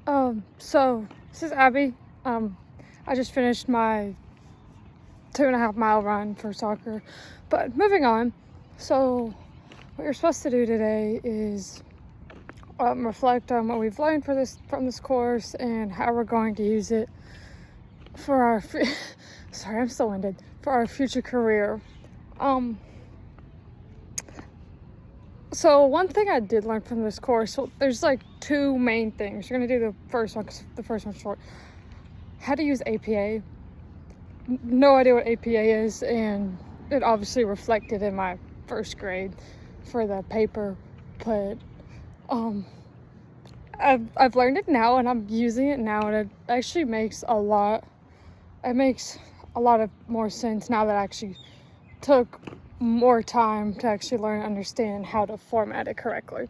So this is Abby. I just finished my 2.5 mile run for soccer, but moving on. So what you're supposed to do today is reflect on what we've learned from this course and how we're going to use it for our sorry, I'm still winded, for our future career. So one thing I did learn from this course, so there's like two main things. You're gonna do the first one because the first one's short. How to use APA. No idea what APA is, and it obviously reflected in my first grade for the paper, but I've learned it now and I'm using it now, and it actually makes a lot of more sense now that I actually took more time to actually learn and understand how to format it correctly.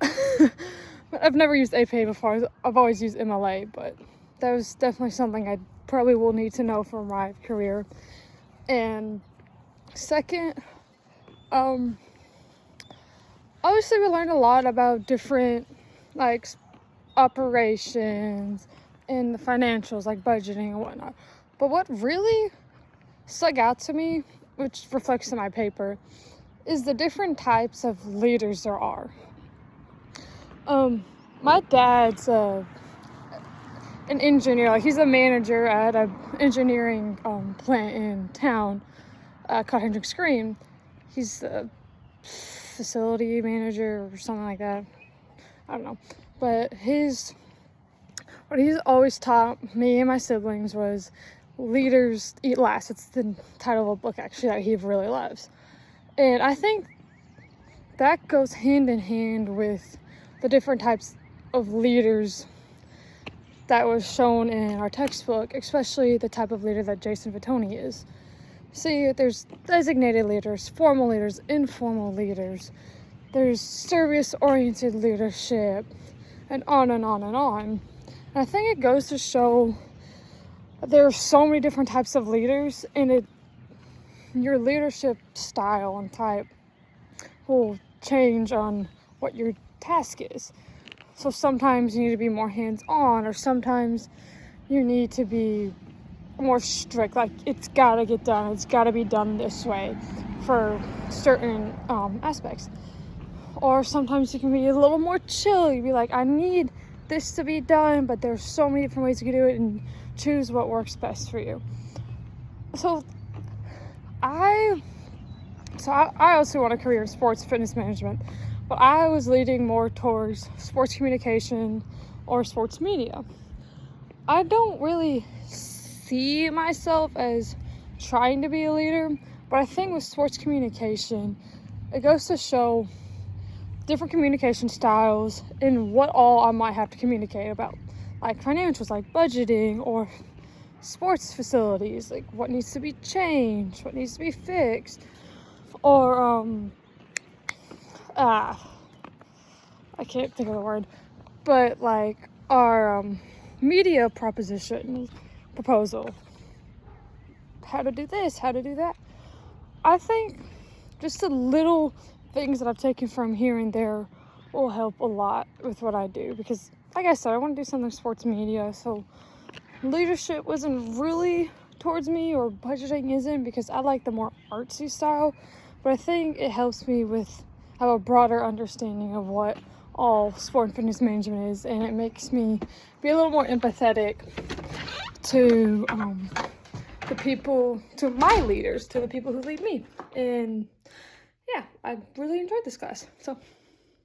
I've never used APA before. I've always used MLA, but that was definitely something I probably will need to know for my career. And second, obviously we learned a lot about different like operations and the financials, like budgeting and whatnot. But what really stuck out to me, which reflects in my paper, is the different types of leaders there are. My dad's an engineer. Like, he's a manager at an engineering plant in town called Hendricks Green. He's the facility manager or something like that. I don't know. But what he's always taught me and my siblings was leaders eat last. It's the title of a book, actually, that he really loves. And I think that goes hand in hand with the different types of leaders that was shown in our textbook, especially the type of leader that Jason Vittoni is. See, there's designated leaders, formal leaders, informal leaders. There's service-oriented leadership, and on and on and on. And I think it goes to show there are so many different types of leaders, and your leadership style and type will change on what your task is. So sometimes you need to be more hands-on, or sometimes you need to be more strict, like it's gotta get done, it's gotta be done this way for certain aspects. Or sometimes you can be a little more chill. You be like, I need this to be done, but there's so many different ways you can do it, and choose what works best for you. So I also want a career in sports fitness management, but I was leaning more towards sports communication or sports media. I don't really see myself as trying to be a leader, but I think with sports communication, it goes to show different communication styles and what all I might have to communicate about, like financials, like budgeting, or sports facilities, like what needs to be changed, what needs to be fixed, or I can't think of the word, but like our media proposal, how to do this, how to do that. I think just the little things that I've taken from here and there will help a lot with what I do, because like I said, I want to do something sports media, so leadership wasn't really towards me, or budgeting isn't, because I like the more artsy style, but I think it helps me have a broader understanding of what all sport and fitness management is, and it makes me be a little more empathetic to my leaders, to the people who lead me. And yeah, I really enjoyed this class. So